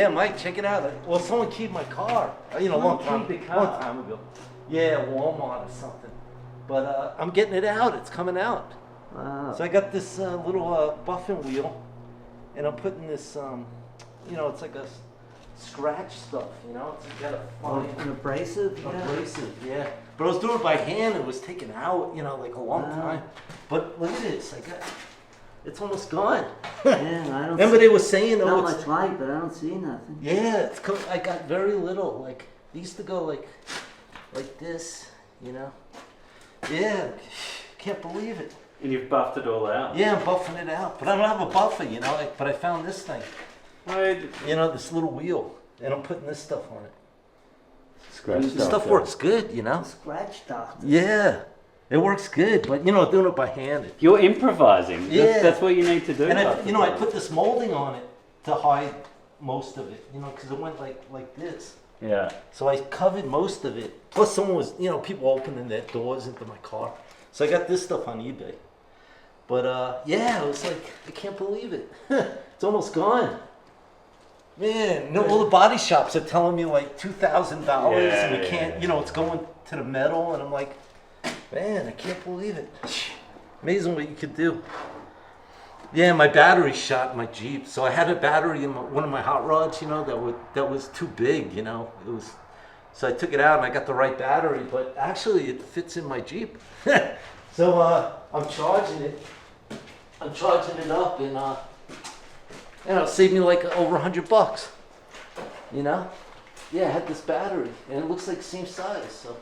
Yeah, Mike, check it out. Well, someone keyed my car. Long time ago. Yeah, Walmart or something. But I'm getting it out. It's coming out. Wow. So I got this little buffing wheel, and I'm putting this, it's like a scratch stuff, It's got a fine An abrasive? abrasive, yeah. But I was doing it by hand. It was taken out, like a long time. But look at this. It's almost gone. Yeah, I don't Remember they were saying, not much light, but I don't see nothing. Yeah, I got very little. Like, they used to go like this, Yeah, can't believe it. And you've buffed it all out? Yeah, I'm buffing it out. But I don't have a buffer, but I found this thing. Right. This little wheel. And I'm putting this stuff on it. Scratch This stuff works good, Scratch doctor. Yeah, it works good. But, doing it by hand. You're improvising. Yeah. That's what you need to do. And I put this molding on it to hide most of it, because it went like this. Yeah. So I covered most of it. Plus someone was, people opening their doors into my car. So I got this stuff on eBay. But yeah, it was like, I can't believe it. It's almost gone. Man, all the body shops are telling me like $2,000 and we can't, it's going to the metal. And I'm like, man, I can't believe it. Amazing what you could do. Yeah, my battery shot in my Jeep. So I had a battery in one of my hot rods, that was too big, It was, so I took it out and I got the right battery, but actually it fits in my Jeep. So I'm charging it. I'm charging it up and it'll save me like over $100. Yeah, I had this battery and it looks like the same size. So,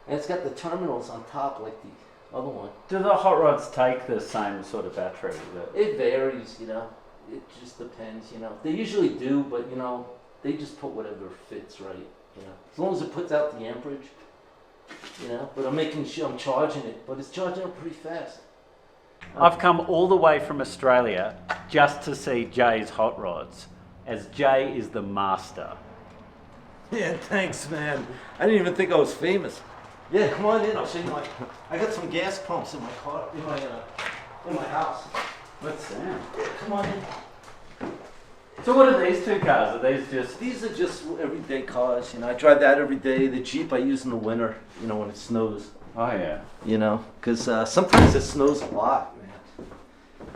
and it's got the terminals on top like the other one. Do the hot rods take the same sort of battery? It varies, It just depends, They usually do, but they just put whatever fits right, As long as it puts out the amperage, But I'm making sure I'm charging it, but it's charging up pretty fast. I've come all the way from Australia just to see Jay's hot rods, as Jay is the master. Yeah, thanks, man. I didn't even think I was famous. Yeah, come on in. I'll show you I got some gas pumps in my car, in my house. What's that? Yeah, come on in. So what are these two cars? Are these just... These are just everyday cars. I drive that every day. The Jeep I use in the winter. When it snows. Oh yeah. Because sometimes it snows a lot, man.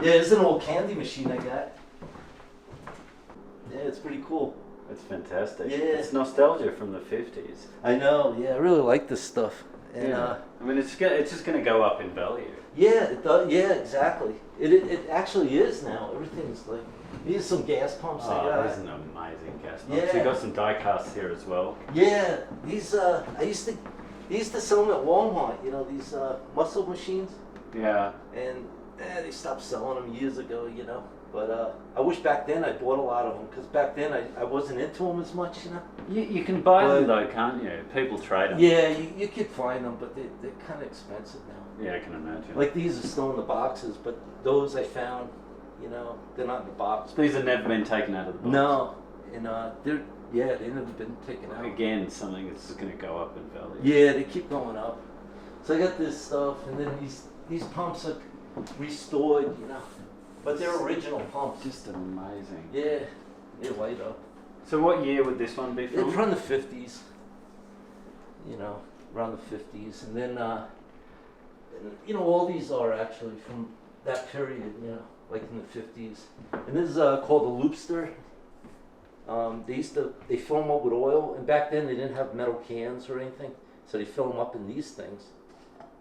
Yeah, this is an old candy machine I got. Yeah, it's pretty cool. It's fantastic. Yeah. It's nostalgia from the 50s. I know. Yeah, I really like this stuff. And, yeah. I mean, it's just going to go up in value. Yeah, it does. Yeah, exactly. It actually is now. Everything's like. These are some gas pumps I got. These are amazing gas pumps. Yeah. You've got some die casts here as well. Yeah, these I used to sell them at Walmart. These muscle machines. Yeah. And they stopped selling them years ago. But I wish back then I bought a lot of them because back then I wasn't into them as much. You can buy them though, can't you? People trade them. Yeah, you could find them, but they're kind of expensive now. Yeah, I can imagine. Like these are still in the boxes, but those I found, they're not in the box. These have never been taken out of the box. No, and they've never been taken out. Again, something that's just going to go up in value. Yeah, they keep going up. So I got this stuff, and then these pumps are restored, but they're original pumps. Just amazing. Yeah, they light up. So what year would this one be from? It's around the 50s. Around the 50s, and then all these are actually from that period, like in the 50s. And this is called a loopster. They fill them up with oil, and back then they didn't have metal cans or anything, so they fill them up in these things.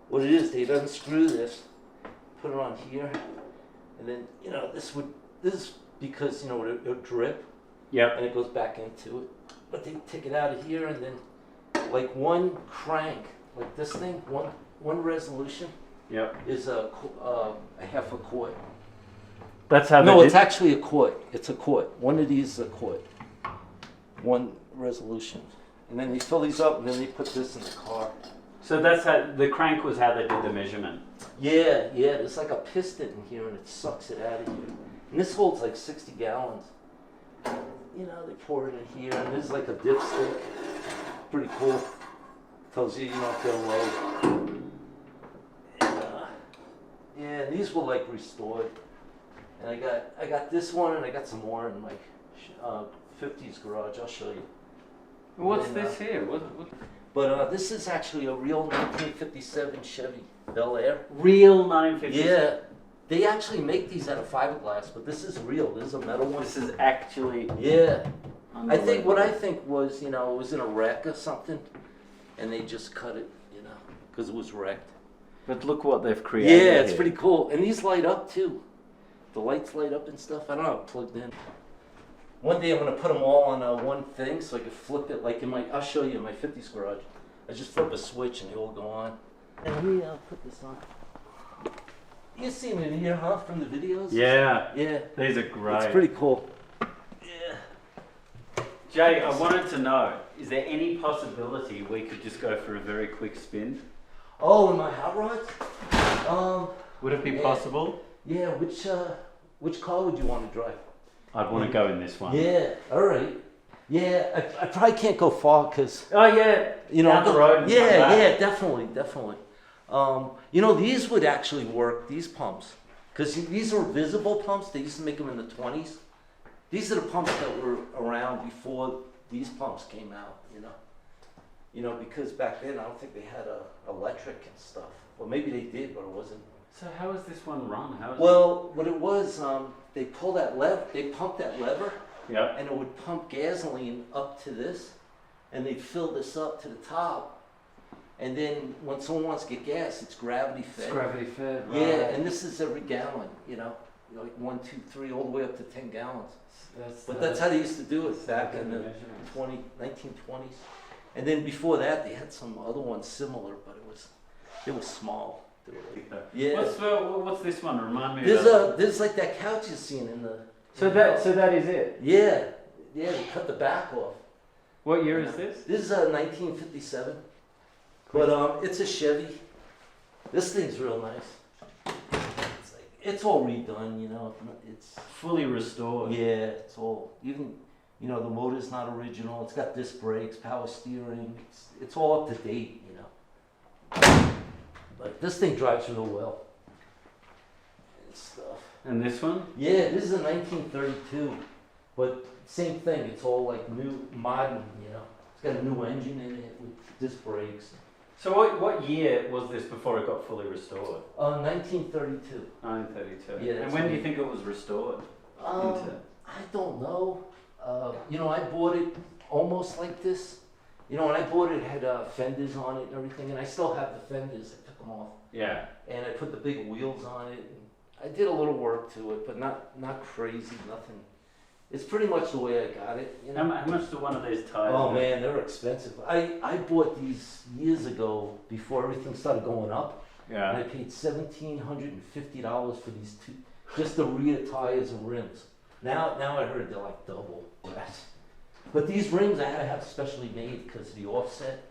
What it is, they'd unscrew this, put it on here, and then this is because it'll drip. Yep. And it goes back into it. But they take it out of here, and then like one crank, like this thing, one resolution. Yep. Is a half a quart. That's how. No, it's actually a quart. It's a quart. One of these is a quart. One resolution, and then they fill these up, and then they put this in the car. So that's how the crank was how they did the measurement. Yeah. There's like a piston in here, and it sucks it out of here. And this holds like 60 gallons. They pour it in here, and this is like a dipstick. Pretty cool. Tells you if they're low. And, and these were like restored. And I got this one, and I got some more in my 50s garage. I'll show you. What's And, this here? But this is actually a real 1957 Chevy Bel Air. Real 950. Yeah, they actually make these out of fiberglass, but this is real. This is a metal one. This is actually. Yeah. I think what I unbelievable. think was, you know, it was in a wreck or something, and they just cut it, you know, because it was wrecked. But look what they've created. Yeah, it's here. pretty cool. And these light up too. The lights light up and stuff. I don't know how it plugged in. One day I'm gonna put them all on one thing so I can flip it like in my. I'll show you in my 50s garage. I just flip a switch and they all go on. And let me put this on. You seen it here, huh? From the videos? Yeah. Yeah. These are great. It's pretty cool. Yeah. Jay, I wanted to know, is there any possibility we could just go for a very quick spin? Oh, and my hot rods? Would it be Yeah. possible? Yeah. Which car would you want to drive? I'd want to go in this one. Yeah. All right. Yeah. I probably can't go far because. Oh yeah. You know, down the road. and come yeah, back. yeah, definitely. You know, these would actually work, these pumps, because these are visible pumps. They used to make them in the 20s. These are the pumps that were around before these pumps came out, you know, because back then I don't think they had electric and stuff. Well, maybe they did, but it wasn't. So how is this one run? How is Well, what it was, they pull that lever, they pump that lever, it? Yeah. and it would pump gasoline up to this, and they'd fill this up to the top. And then when someone wants to get gas, it's gravity fed. It's gravity fed. Right. Yeah, and this is every gallon, you know, like 1, 2, 3, all the way up to 10 gallons. But that's how they used to do it back in the 1920s. And then before that, they had some other ones similar, but they were small. They were like, yeah. What's this one? Remind me. About There's like that couch you've seen in the. So that is it. Yeah, they cut the back off. What year is this? This is 1957. But it's a Chevy. This thing's real nice. It's all redone, you know. It's Fully restored. yeah, it's all even. You know, the motor's not original. It's got disc brakes, power steering. It's all up to date, you know. But this thing drives real well. And stuff. And this one? Yeah, this is a 1932, but same thing. It's all like new, modern, you know. It's got a new engine in it with disc brakes. So what year was this before it got fully restored? 1932. 1932. Yeah, And that's when do right. you think it was restored? I don't know. You know, I bought it almost like this. You know, when I bought it, it had fenders on it and everything, and I still have the fenders. I took them off, Yeah. and I put the big wheels on it. And I did a little work to it, but not crazy, nothing. It's pretty much the way I got it. You know? How much do one of these tires? Oh man, they're expensive. I bought these years ago before everything started going up, and I Yeah. paid $1,750 for these two, just the rear tires and rims. Now I heard they're like double that. But these rims I had to have specially made because of the offset.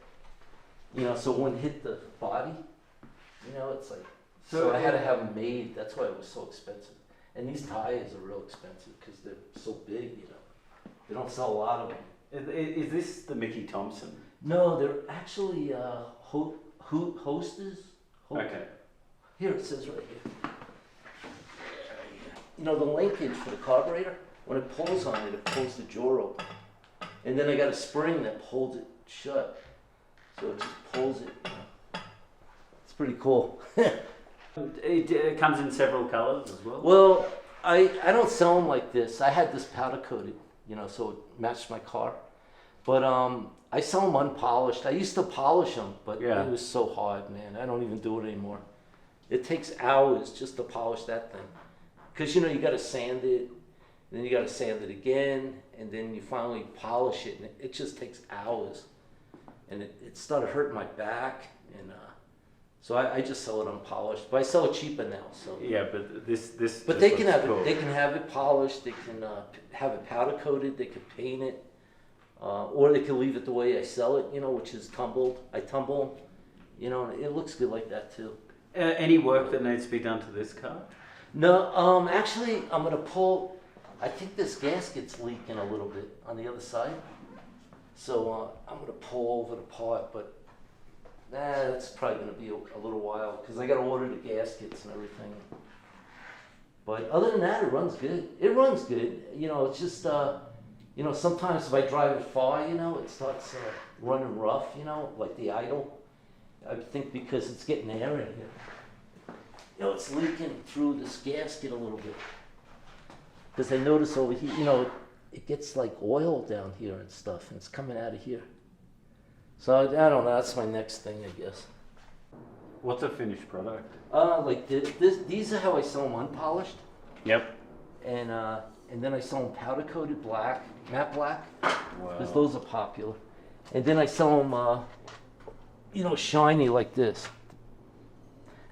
You know, so it wouldn't hit the body. You know, it's like so I had to have them made. That's why it was so expensive. And these tires are real expensive because they're so big. You know, they don't sell a lot of them. Is this the Mickey Thompson? No, they're actually hosters. Okay. Here it says right here. You know the linkage for the carburetor. When it pulls on it, it pulls the jaw open, and then I got a spring that holds it shut, so it just pulls it. You know. It's pretty cool. It comes in several colors as well. Well, I don't sell them like this. I had this powder coated, you know, so it matched my car. But I sell them unpolished. I used to polish them, but Yeah. it was so hard, man. I don't even do it anymore. It takes hours just to polish that thing. Because, you know, you got to sand it, and then you got to sand it again, and then you finally polish it, and it just takes hours. And it started hurting my back, and so I just sell it unpolished. But I sell it cheaper now, so. Yeah, but this. But they can have it. They can have it polished. They can have it powder coated. They could paint it, or they can leave it the way I sell it. You know, which is tumbled. I tumble, you know, and it looks good like that too. Any work that needs to be done to this car? No, actually, I'm gonna pull. I think this gasket's leaking a little bit on the other side, so I'm gonna pull over the part. But that's probably gonna be a little while because I gotta order the gaskets and everything. But other than that, it runs good. It runs good. You know, it's just You know, sometimes if I drive it far, you know, it starts running rough, you know, like the idle. I think because it's getting air in here. You know, it's leaking through this gasket a little bit. Because I notice over here, you know, it gets like oil down here and stuff, and it's coming out of here. So I don't know, that's my next thing, I guess. What's a finished product? Like these are how I sell them unpolished. Yep. And then I sell them powder coated black, matte black, because Wow. those are popular. And then I sell them, you know, shiny like this.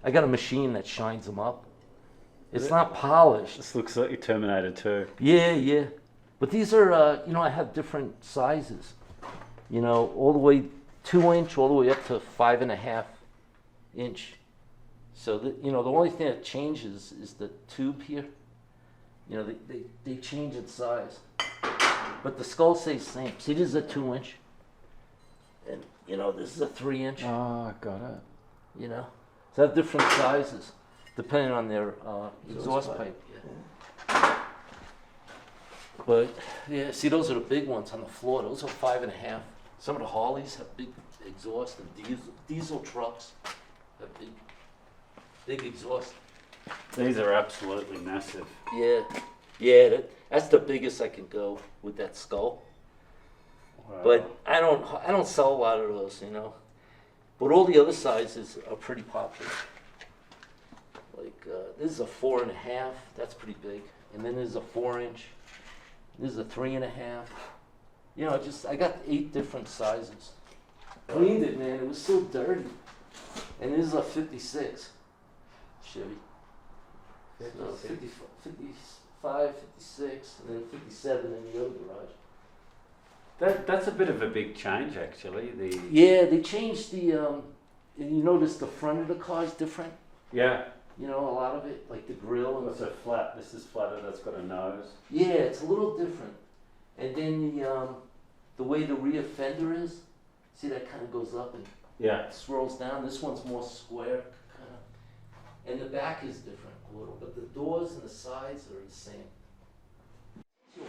I got a machine that shines them up. It's not polished. This looks like your Terminator 2. Yeah. But these are, you know, I have different sizes. You know, all the way 2-inch, all the way up to 5.5 inch. So, you know, the only thing that changes is the tube here. You know, they change its size. But the skull stays the same. See, this is a 2-inch. And, you know, this is a 3-inch. Oh, got it. You know, so they have different sizes depending on their exhaust pipe. Yeah. But yeah, see, those are the big ones on the floor. Those are 5.5. Some of the Harleys have big exhaust, and diesel trucks have big exhaust. These are absolutely massive. Yeah, that's the biggest I can go with that skull. Wow. But I don't sell a lot of those, you know. But all the other sizes are pretty popular. Like this is a 4.5. That's pretty big. And then there's a 4-inch. This is a 3.5. You know, I got 8 different sizes. Cleaned it, man. It was so dirty. And this is a 56 Chevy. So 55, 56, and then 57 in the other garage. That's a bit of a big change, actually. Yeah, they changed the. You notice the front of the car is different. Yeah. You know, a lot of it, like the grill and So flat. This is flatter. That's got a nose. yeah, it's a little different. And then the way the rear fender is, see that kind of goes up and Yeah. swirls down. This one's more square, kind of. And the back is different a little, but the doors and the sides are the same.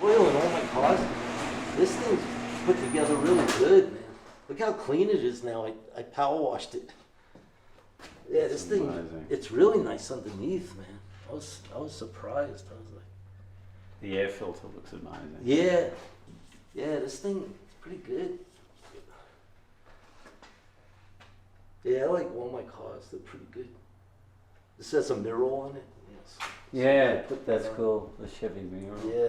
Oil in all my cars. This thing's put together really good, man. Look how clean it is now. I power washed it. Yeah, this thing, amazing. it's really nice underneath, man. I was surprised. I was like, The air filter looks amazing. yeah, this thing is pretty good. Yeah, I like all my cars. They're pretty good. This has a mirror on it. Yes. Yeah, Put that's on. cool. The Chevy mirror. Yeah.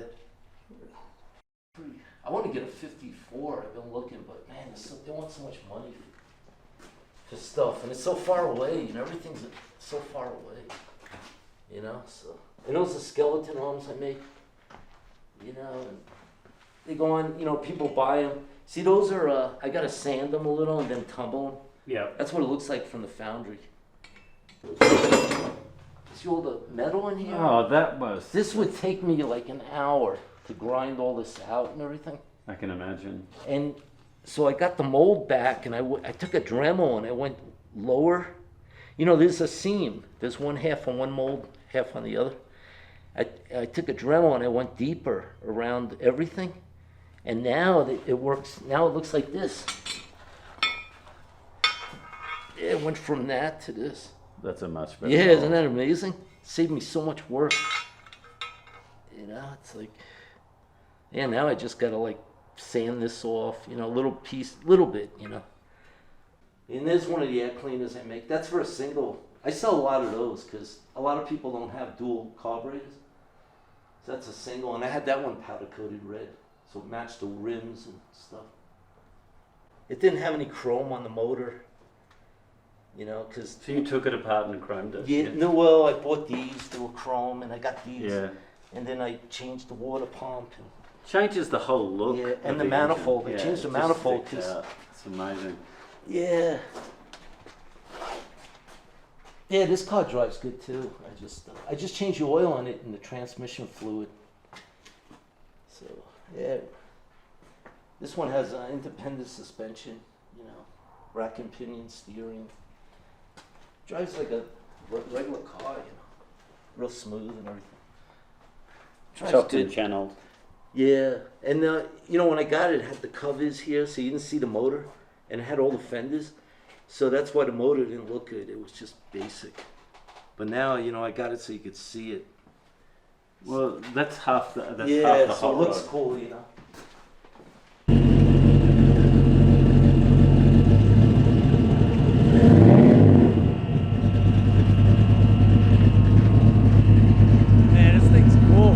I want to get a 54. I've been looking, but man, they want so much money for stuff, and it's so far away. You know, everything's so far away. You know, so and those are skeleton arms I make. You know, and they go on. You know, people buy them. See, those are. I gotta sand them a little and then tumble them. Yeah. That's what it looks like from the foundry. See all the metal in here? Oh, that was. This would take me like an hour to grind all this out and everything. I can imagine. And so I got the mold back and I took a Dremel and I went lower. You know, there's a seam. There's one half on one mold, half on the other. I took a Dremel and I went deeper around everything. And now it works. Now it looks like this. It went from that to this. That's a much better. Yeah, mold. isn't that amazing? Saved me so much work. You know, it's like, yeah, now I just gotta like sand this off, you know, little bit, you know. And there's one of the air cleaners I make. That's for a single. I sell a lot of those because a lot of people don't have dual carburetors. So that's a single, and I had that one powder coated red, so it matched the rims and stuff. It didn't have any chrome on the motor. You know, because So you took it apart and chromed it. yeah, no, well, I bought these. They were chrome, and I got these. Yeah. And then I changed the water pump. And, Changes the whole look. yeah, of and the engine. manifold. They Yeah, changed the it just manifold sticks because out. It's amazing. yeah, yeah, this car drives good too. I just changed the oil on it and the transmission fluid. So yeah, this one has independent suspension. You know, rack and pinion steering. Drives like a regular car, you know, real smooth and everything. Drives Chopped good. and channeled. Yeah, and you know when I got it, it had the covers here, so you didn't see the motor, and it had all the fenders, so that's why the motor didn't look good. It was just basic. But now, you know, I got it so you could see it. Well, that's half the Yeah, hot so it looks rod. cool, you know. Man, this thing's cool.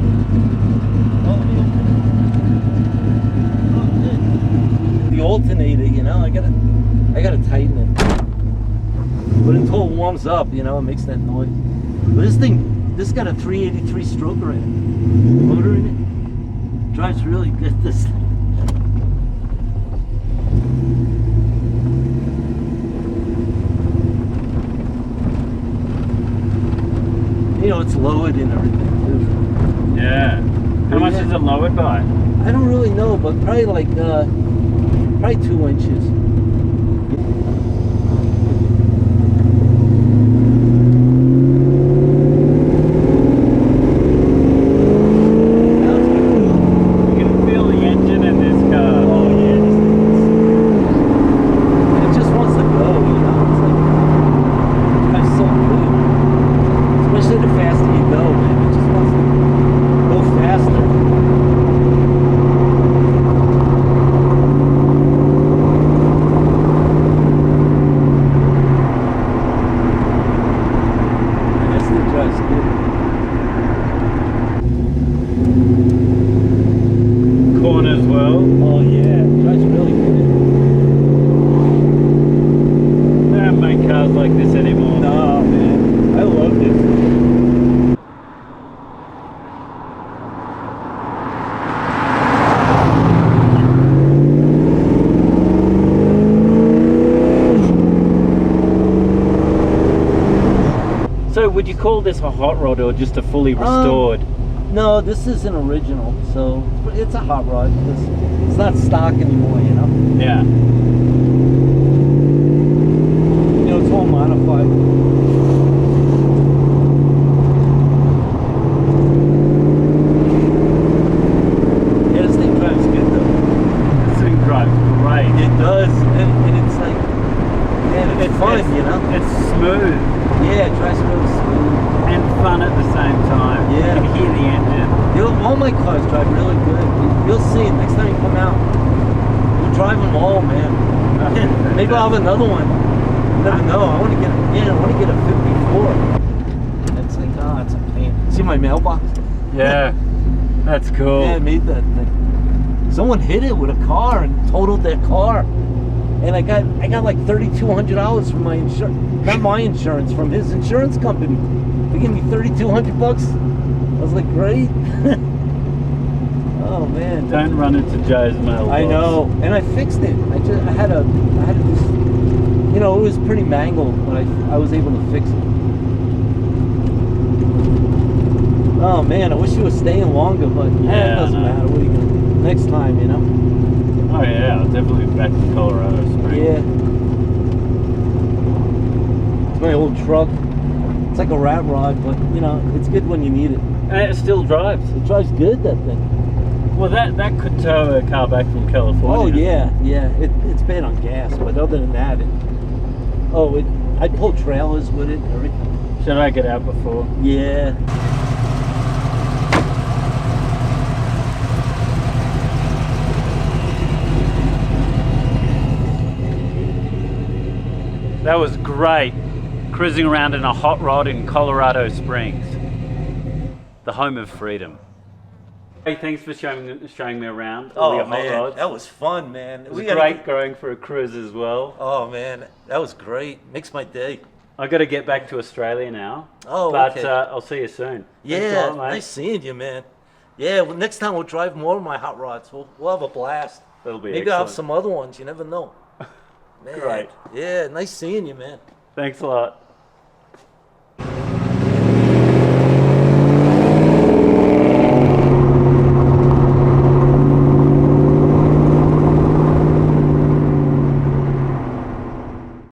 The alternator, you know, I gotta tighten it. But until it warms up, you know, it makes that noise. But this got a 383 stroker in it. Motor in it. Drives really good, this thing. You know, it's lowered and everything too. Yeah. How much is it lowered by? I don't really know, but probably like probably 2 inches. You can feel the engine in this car. Oh yeah, this thing it just wants to go, you know. It's like that's so good. Especially the faster you go, man. It just wants to go faster. And this thing drives good. Corner as well. Oh yeah, it drives really good. They don't make cars like this anymore. No, man. I love this. So would you call this a hot rod or just a fully restored? No, this is an original, so it's a hot rod. It's not stock anymore, you know. Yeah. You know, it's all modified. Yeah, this thing drives good though. This thing drives great. It does, and it's like, man, it's fun, you know. It's smooth Yeah, it drives really smooth. and fun at the same time. Yeah. You can hear the engine. All my cars drive really good. You'll see it next time you come out. We'll drive them all, man. Maybe I'll have another one. You never know. I want to get a 54. It's like, oh, it's a pain. See my mailbox? Yeah. That's cool. Yeah, I made that thing. Someone hit it with a car and totaled their car. And I got like $3,200 from my insurance, not my insurance, from his insurance company. They gave me $3,200. I was like, great. Oh man. Don't run into Joe's mailbox. I know, and I fixed it. I had to just, you know, it was pretty mangled, but I was able to fix it. Oh man, I wish you were staying longer, but it Yeah, doesn't I know. matter. What are you gonna do? Next time, you know. Oh yeah, I'll definitely be back to Colorado Springs. Yeah. It's my old truck. It's like a rat rod, but you know, it's good when you need it. And it still drives. It drives good, that thing. Well, that could tow a car back from Oh California. yeah. It's bad on gas, but other than that, I pull trailers with it and everything. Should I get out before? Yeah. That was great. Cruising around in a hot rod in Colorado Springs, the home of freedom. Hey, thanks for showing me around all your hot rods. that was fun, man. It was great going for a cruise as well. Oh man, that was great. Makes my day. I got to get back to Australia now. Oh, but okay. I'll see you soon. Yeah, Thanks a lot, mate. nice seeing you, man. Yeah, well, next time we'll drive more of my hot rods. We'll have a blast. That'll be Maybe I'll have excellent. some other ones. You never know. Man, Great. Yeah, nice seeing you, man. Thanks a lot.